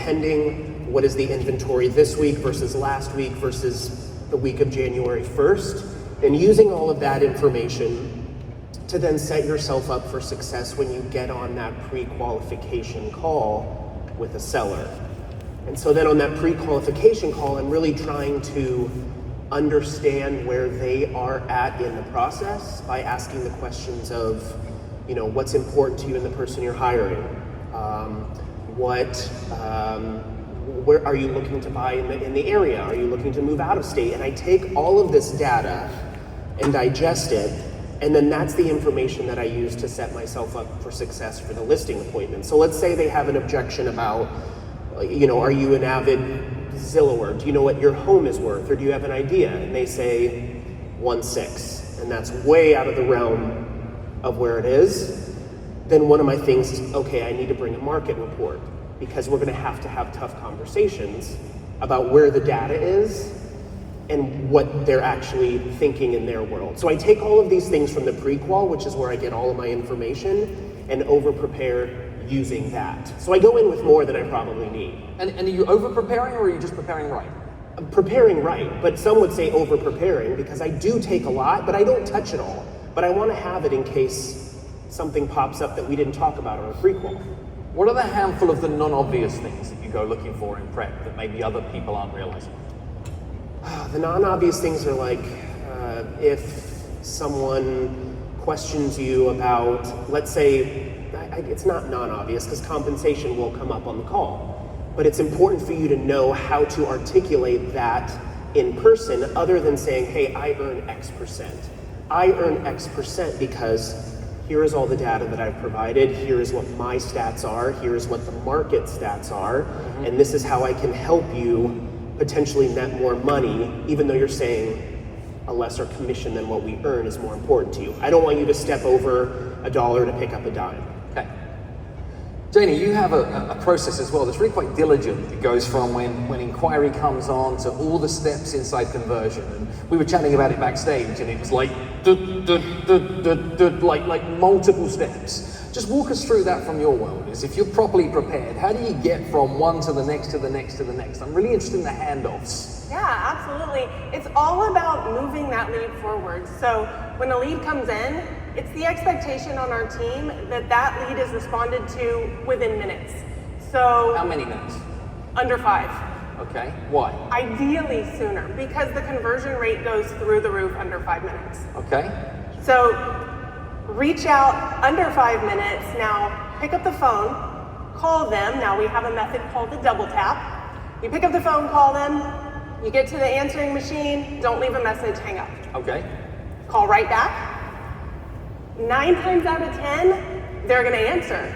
depending what is the inventory this week versus last week versus the week of January 1st, and using all of that information to then set yourself up for success when you get on that pre-qualification call with a seller. And so then on that pre-qualification call, I'm really trying to understand where they are at in the process by asking the questions of, what's important to you in the person you're hiring? Where are you looking to buy in the area? Are you looking to move out of state? And I take all of this data and digest it, and then that's the information that I use to set myself up for success for the listing appointment. So let's say they have an objection about, are you an avid Zillower? Do you know what your home is worth, or do you have an idea? And they say 1.6, and that's way out of the realm of where it is. Then one of my things is, okay, I need to bring a market report, because we're gonna have to have tough conversations about where the data is and what they're actually thinking in their world. So I take all of these things from the pre-qual, which is where I get all of my information, and over-prepare using that. So I go in with more than I probably need. And are you over-preparing, or are you just preparing right? I'm preparing right, but some would say over-preparing, because I do take a lot, but I don't touch it all. But I want to have it in case something pops up that we didn't talk about on a pre-qual. What are the handful of the non-obvious things that you go looking for in prep that maybe other people aren't realizing? The non-obvious things are like, if someone questions you about, let's say, it's not non-obvious because compensation will come up on the call, but it's important for you to know how to articulate that in person other than saying, hey, I earn X percent. I earn X percent because here is all the data that I've provided, here is what my stats are, here is what the market stats are, and this is how I can help you potentially net more money, even though you're saying a lesser commission than what we earn is more important to you. I don't want you to step over $1 to pick up a dime. Okay. Janie, you have a process as well that's really quite diligent. It goes from when inquiry comes on to all the steps inside conversion. And we were chatting about it backstage, and it was like, like multiple steps. Just walk us through that from your world. Is if you're properly prepared, how do you get from one to the next to the next to the next? I'm really interested in the handoffs. Yeah, absolutely. It's all about moving that lead forward. So when a lead comes in, it's the expectation on our team that that lead is responded to within minutes. So how many minutes? Under 5. Okay, why? Ideally sooner, because the conversion rate goes through the roof under 5 minutes. Okay. So reach out under 5 minutes. Now pick up the phone, call them. Now we have a method called the double tap. You pick up the phone, call them, you get to the answering machine, don't leave a message, hang up. Okay. Call right back. 9 times out of 10, they're gonna answer.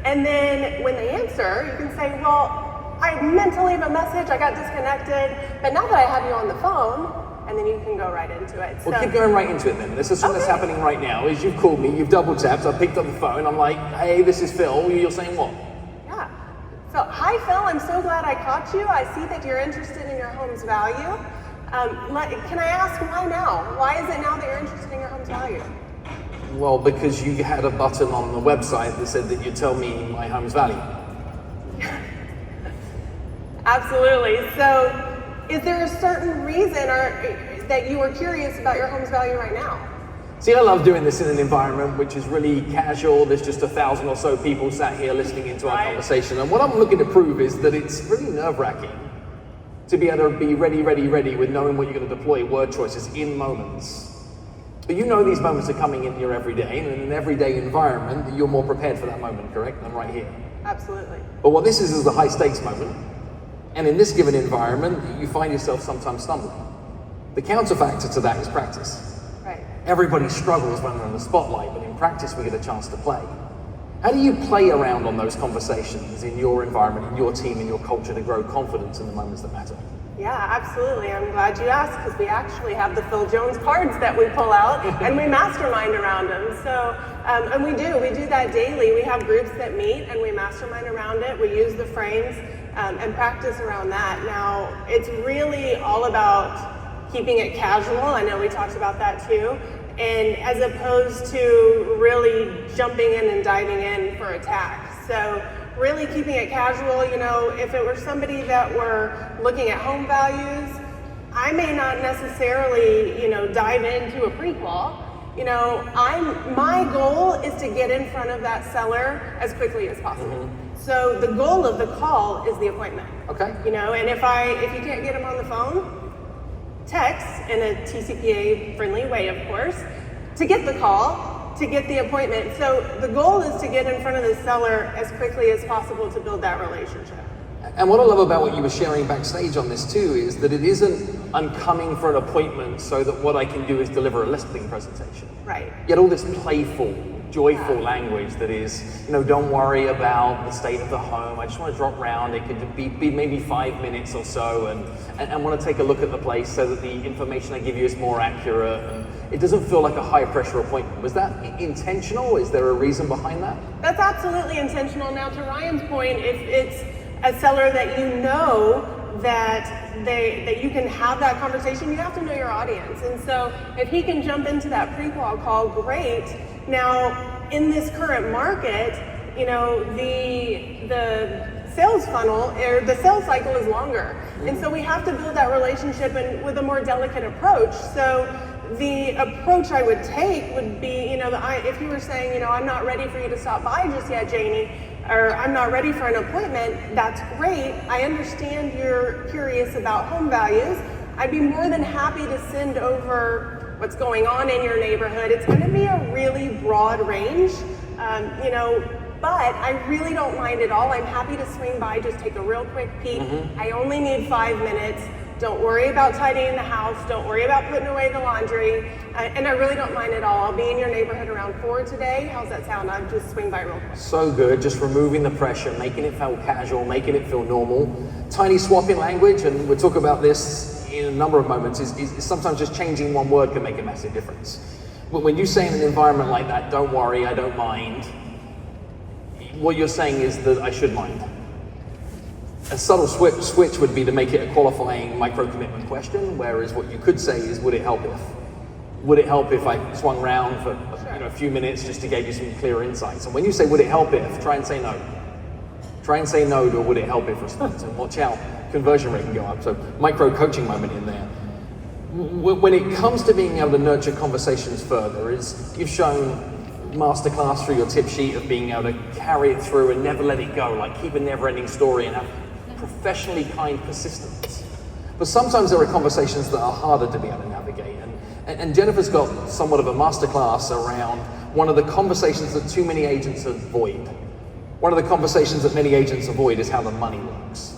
And then when they answer, you can say, well, I meant to leave a message, I got disconnected, but now that I have you on the phone, and then you can go right into it. Well, keep going right into it then. This is something that's happening right now, is you've called me, you've double tapped, I picked up the phone, I'm like, hey, this is Phil, you're saying what? Yeah. So, hi Phil, I'm so glad I caught you. I see that you're interested in your home's value. Can I ask why now? Why is it now that you're interested in your home's value? Well, because you had a button on the website that said that you'd tell me my home's value. Absolutely. So, is there a certain reason that you were curious about your home's value right now? See, I love doing this in an environment which is really casual. There's just 1,000 or so people sat here listening into our conversation. And what I'm looking to prove is that it's really nerve-wracking to be able to be ready with knowing what you're going to deploy word choices in moments. But you know these moments are coming in your everyday, and in an everyday environment, you're more prepared for that moment, correct? I'm right here. Absolutely. But what this is a high-stakes moment. And in this given environment, you find yourself sometimes stumbling. The counterfactor to that is practice. Right. Everybody struggles when they're in the spotlight, but in practice, we get a chance to play. How do you play around on those conversations in your environment, in your team, in your culture to grow confidence in the moments that matter? Yeah, absolutely. I'm glad you asked, because we actually have the Phil Jones cards that we pull out and we mastermind around them. So, and we do that daily. We have groups that meet and we mastermind around it. We use the frames and practice around that. Now, it's really all about keeping it casual. I know we talked about that too. And as opposed to really jumping in and diving in for attack. So really keeping it casual. You know, if it were somebody that were looking at home values, I may not necessarily, you know, dive into a pre-qual. You know, my goal is to get in front of that seller as quickly as possible. So the goal of the call is the appointment. Okay. You know, and if you can't get them on the phone, text in a TCPA friendly way, of course, to get the call, to get the appointment. So the goal is to get in front of the seller as quickly as possible to build that relationship. And what I love about what you were sharing backstage on this too is that it isn't, I'm coming for an appointment so that what I can do is deliver a listing presentation. Right. Yet all this playful, joyful language that is, you know, don't worry about the state of the home. I just want to drop round. It could be maybe 5 minutes or so, and want to take a look at the place so that the information I give you is more accurate. And it doesn't feel like a high pressure appointment. Was that intentional? Is there a reason behind that? That's absolutely intentional. Now, to Ryan's point, if it's a seller that you know that you can have that conversation, you have to know your audience. And so if he can jump into that pre-qual call, great. Now, in this current market, you know, the sales funnel or the sales cycle is longer. And so we have to build that relationship and with a more delicate approach. So the approach I would take would be, you know, if you were saying, you know, I'm not ready for you to stop by just yet, Janie, or I'm not ready for an appointment, that's great. I understand you're curious about home values. I'd be more than happy to send over what's going on in your neighborhood. It's going to be a really broad range, you know, but I really don't mind at all. I'm happy to swing by, just take a real quick peek. I only need 5 minutes. Don't worry about tidying the house. Don't worry about putting away the laundry. And I really don't mind at all. I'll be in your neighborhood around 4 today. How's that sound? I'll just swing by real quick. So good, just removing the pressure, making it feel casual, making it feel normal. Tiny swap in language, and we'll talk about this in a number of moments, is sometimes just changing one word can make a massive difference. But when you say in an environment like that, don't worry, I don't mind, what you're saying is that I should mind. A subtle switch would be to make it a qualifying micro-commitment question, whereas what you could say is, would it help if? Would it help if I swung around for a few minutes just to give you some clearer insights? And when you say, would it help if, try and say no. Try and say no to a would it help if response, and watch out, conversion rate can go up. So micro-coaching moment in there. When it comes to being able to nurture conversations further, is you've shown masterclass through your tip sheet of being able to carry it through and never let it go, like keep a never-ending story and have professionally kind persistence. But sometimes there are conversations that are harder to be able to navigate. And Jennifer's got somewhat of a masterclass around one of the conversations that too many agents avoid. One of the conversations that many agents avoid is how the money works.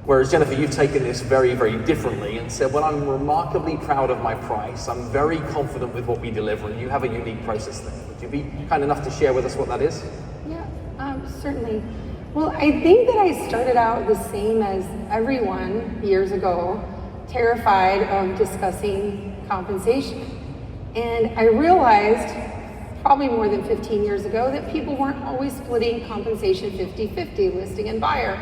Whereas Jennifer, you've taken this very, very differently and said, well, I'm remarkably proud of my price. I'm very confident with what we deliver, and you have a unique process there. Would you be kind enough to share with us what that is? Yeah, certainly. Well, I think that I started out the same as everyone years ago, terrified of discussing compensation. And I realized probably more than 15 years ago that people weren't always splitting compensation 50-50, listing and buyer.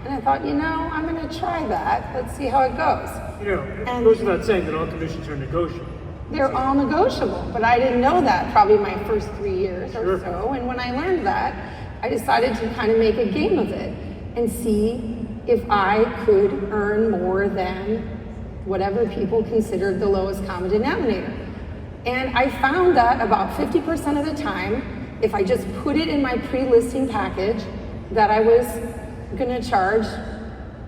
And I thought, you know, I'm going to try that. Let's see how it goes. You know, it goes without saying that all commissions are negotiable. They're all negotiable, but I didn't know that probably my first 3 years or so. And when I learned that, I decided to kind of make a game of it and see if I could earn more than whatever people considered the lowest common denominator. And I found that about 50% of the time, if I just put it in my pre-listing package, that I was going to charge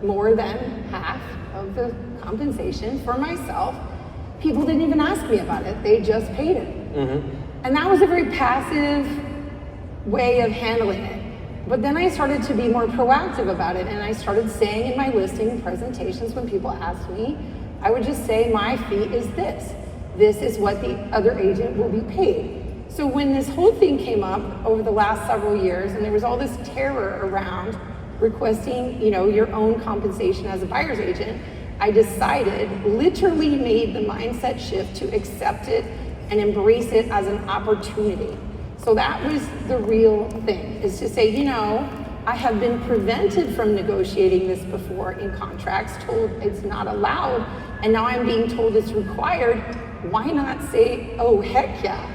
more than half of the compensation for myself. People didn't even ask me about it. They just paid it. And that was a very passive way of handling it. But then I started to be more proactive about it, and I started saying in my listing presentations when people asked me, I would just say my fee is this. This is what the other agent will be paid. So when this whole thing came up over the last several years, and there was all this terror around requesting, you know, your own compensation as a buyer's agent, I decided, literally made the mindset shift to accept it and embrace it as an opportunity. So that was the real thing, is to say, you know, I have been prevented from negotiating this before in contracts, told it's not allowed, and now I'm being told it's required. Why not say, oh, heck yeah,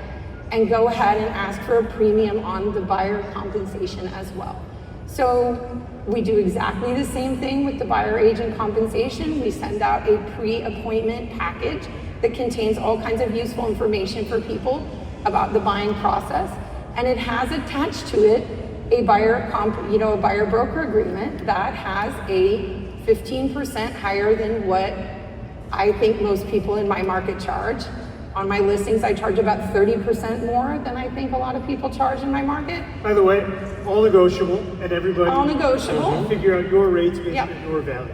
and go ahead and ask for a premium on the buyer compensation as well? So we do exactly the same thing with the buyer agent compensation. We send out a pre-appointment package that contains all kinds of useful information for people about the buying process, and it has attached to it a buyer broker agreement that has a 15% higher than what I think most people in my market charge. On my listings, I charge about 30% more than I think a lot of people charge in my market. By the way, all negotiable, and everybody All negotiable. can figure out your rates based Yep. on your value.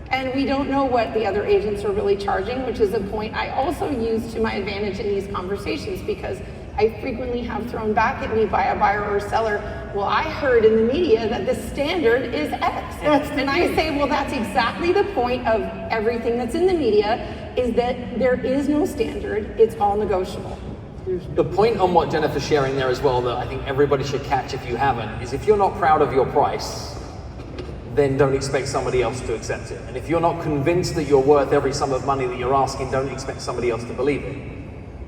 And we don't know what the other agents are really charging, which is a point I also use to my advantage in these conversations, because I frequently have thrown back at me by a buyer or seller, well, I heard in the media that the standard is X. And I say, well, that's exactly the point of everything that's in the media, is that there is no standard, it's all negotiable. The point on what Jennifer's sharing there as well that I think everybody should catch if you haven't, is if you're not proud of your price, then don't expect somebody else to accept it. And if you're not convinced that you're worth every sum of money that you're asking, don't expect somebody else to believe it.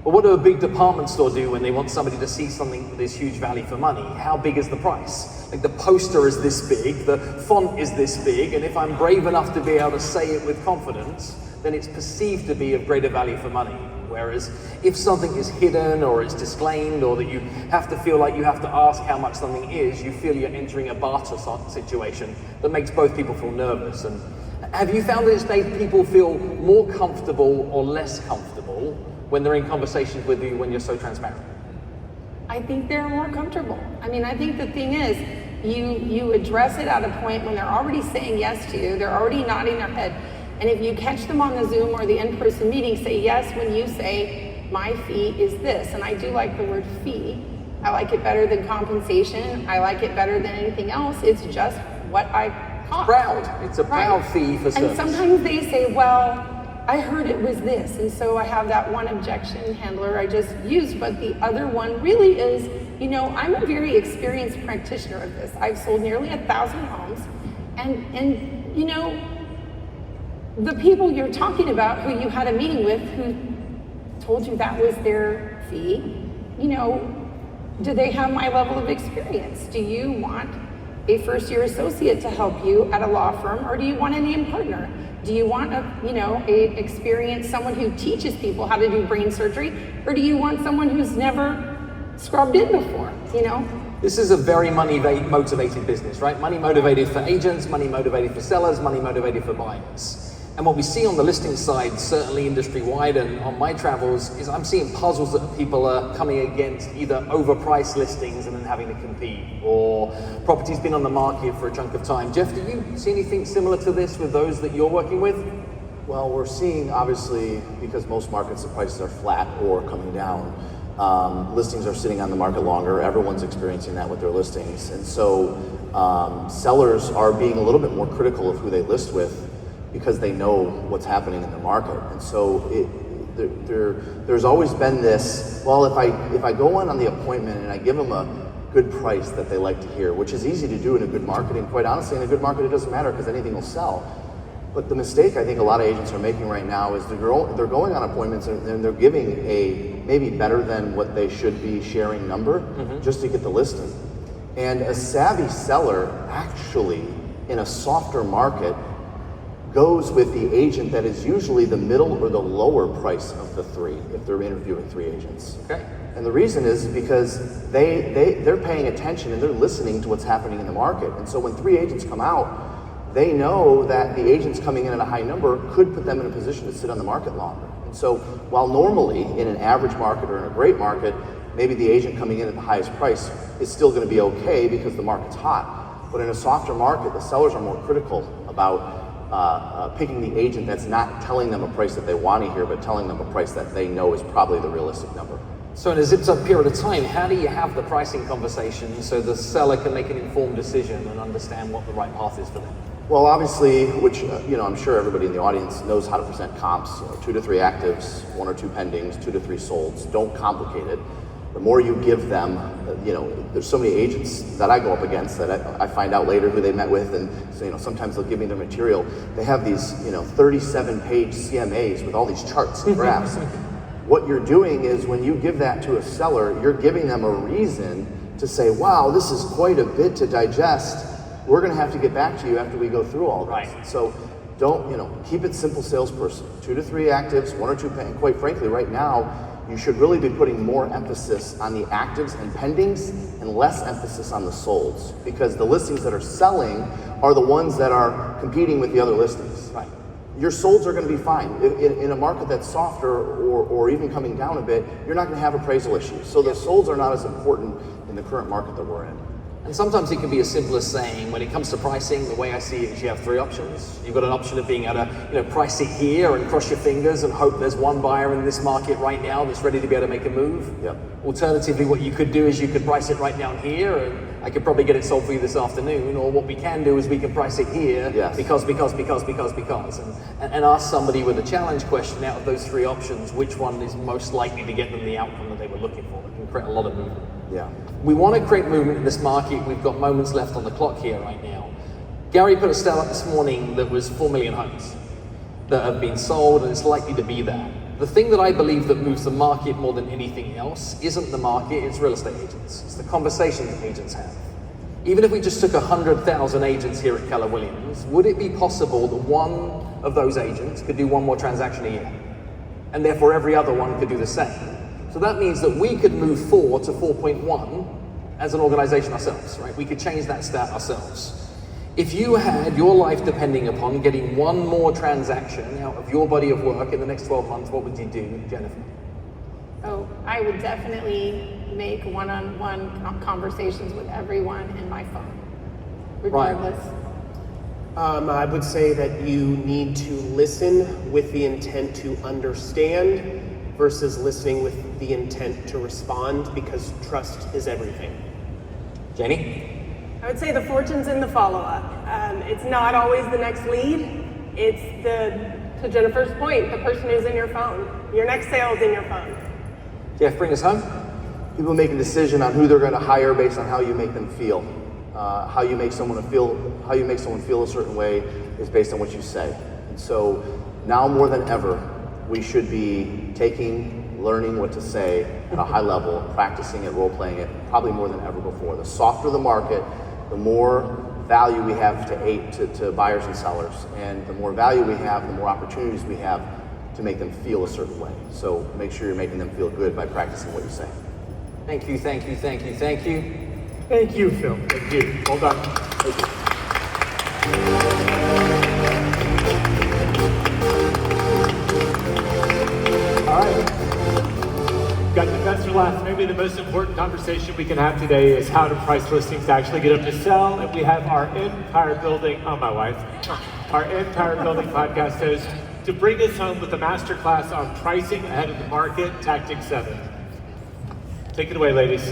But what do a big department store do when they want somebody to see something with this huge value for money? How big is the price? Like, the poster is this big, the font is this big, and if I'm brave enough to be able to say it with confidence, then it's perceived to be of greater value for money. Whereas if something is hidden or it's disclaimed, or that you have to feel like you have to ask how much something is, you feel you're entering a barter situation that makes both people feel nervous. And have you found that it's made people feel more comfortable or less comfortable when they're in conversations with you when you're so transparent? I think they're more comfortable. I mean, I think the thing is, you address it at a point when they're already saying yes to you, they're already nodding their head. And if you catch them on the Zoom or the in-person meeting, say yes when you say, my fee is this. And I do like the word fee. I like it better than compensation. I like it better than anything else. It's just what I cost. Proud. It's a proud fee for service. And sometimes they say, well, I heard it was this. And so I have that one objection handler I just used. But the other one really is, I'm a very experienced practitioner of this. I've sold nearly 1,000 homes. And the people you're talking about who you had a meeting with, who told you that was their fee, do they have my level of experience? Do you want a first-year associate to help you at a law firm, or do you want a named partner? Do you want someone who teaches people how to do brain surgery, or do you want someone who's never scrubbed in before, This is a very money-motivated business, right? Money motivated for agents, money motivated for sellers, money motivated for buyers. And what we see on the listing side, certainly industry-wide and on my travels, is I'm seeing puzzles that people are coming against, either overpriced listings and then having to compete, or property's been on the market for a chunk of time. Jeff, do you see anything similar to this with those that you're working with? Well, we're seeing, obviously, because most markets, the prices are flat or coming down, listings are sitting on the market longer. Everyone's experiencing that with their listings. And so sellers are being a little bit more critical of who they list with, because they know what's happening in the market. And so there's always been this, well, if I go in on the appointment and I give them a good price that they like to hear, which is easy to do in a good market, and quite honestly, in a good market, it doesn't matter because anything will sell. But the mistake I think a lot of agents are making right now is they're going on appointments and they're giving a maybe better than what they should be sharing number just to get the listing. And a savvy seller actually, in a softer market, goes with the agent that is usually the middle or the lower price of the three, if they're interviewing three agents. Okay. And the reason is because they're paying attention and they're listening to what's happening in the market. And so when three agents come out, they know that the agents coming in at a high number could put them in a position to sit on the market longer. And so while normally in an average market or in a great market, maybe the agent coming in at the highest price is still going to be okay because the market's hot. But in a softer market, the sellers are more critical about picking the agent that's not telling them a price that they want to hear, but telling them a price that they know is probably the realistic number. So in a zipped-up period of time, how do you have the pricing conversation so the seller can make an informed decision and understand what the right path is for them? Well, obviously, which I'm sure everybody in the audience knows how to present comps. 2 to 3 actives, 1 or 2 pendings, 2 to 3 solds. Don't complicate it. The more you give them, there's so many agents that I go up against that I find out later who they met with, and so, sometimes they'll give me their material. They have these 37-page CMAs with all these charts and graphs. What you're doing is when you give that to a seller, you're giving them a reason to say, wow, this is quite a bit to digest. we're going to have to get back to you after we go through all this. Right. So don't, keep it simple, salesperson. 2 to 3 actives, 1 or 2, and quite frankly, right now, you should really be putting more emphasis on the actives and pendings and less emphasis on the solds, because the listings that are selling are the ones that are competing with the other listings. Right. Your solds are going to be fine. In a market that's softer or even coming down a bit, you're not going to have appraisal issues. So the solds are not as important in the current market that we're in. And sometimes it can be as simple as saying, when it comes to pricing, the way I see it is you have 3 options. You've got an option of being able to, price it here and cross your fingers and hope there's one buyer in this market right now that's ready to be able to make a move. Yep. Alternatively, what you could do is you could price it right down here, and I could probably get it sold for you this afternoon. Or what we can do is we can price it here because, and ask somebody with a challenge question out of those 3 options, which one is most likely to get them the outcome that they were looking for. It can create a lot of movement. Yeah. We want to create movement in this market. We've got moments left on the clock here right now. Gary put a stat up this morning that was 4 million homes that have been sold, and it's likely to be that. The thing that I believe that moves the market more than anything else isn't the market, it's real estate agents. It's the conversations that agents have. Even if we just took 100,000 agents here at Keller Williams, would it be possible that one of those agents could do 1 more transaction a year? And therefore every other one could do the same. So that means that we could move 4 to 4.1 as an organization ourselves, right? We could change that stat ourselves. If you had your life depending upon getting 1 more transaction out of your body of work in the next 12 months, what would you do, Jennifer? Oh, I would definitely make one-on-one conversations with everyone in my phone, regardless. I would say that you need to listen with the intent to understand versus listening with the intent to respond, because trust is everything. Jenny? I would say the fortune's in the follow-up. It's not always the next lead. It's to Jennifer's point, the person who's in your phone. Your next sale is in your phone. Jeff, bring us home. People make a decision on who they're going to hire based on how you make them feel. How you make someone feel a certain way is based on what you say. And so now more than ever, we should be learning what to say at a high level, practicing it, role-playing it, probably more than ever before. The softer the market, the more value we have to buyers and sellers. And the more value we have, the more opportunities we have to make them feel a certain way. So make sure you're making them feel good by practicing what you say. Thank you, thank you, thank you, thank you. Thank you, Phil. Thank you. Well done. Thank you. All right. Got the best for last. Maybe the most important conversation we can have today is how to price listings to actually get them to sell. And we have our Empire Building, my wife, our Empire Building podcast host to bring us home with a masterclass on pricing ahead of the market, Tactic 7. Take it away, ladies.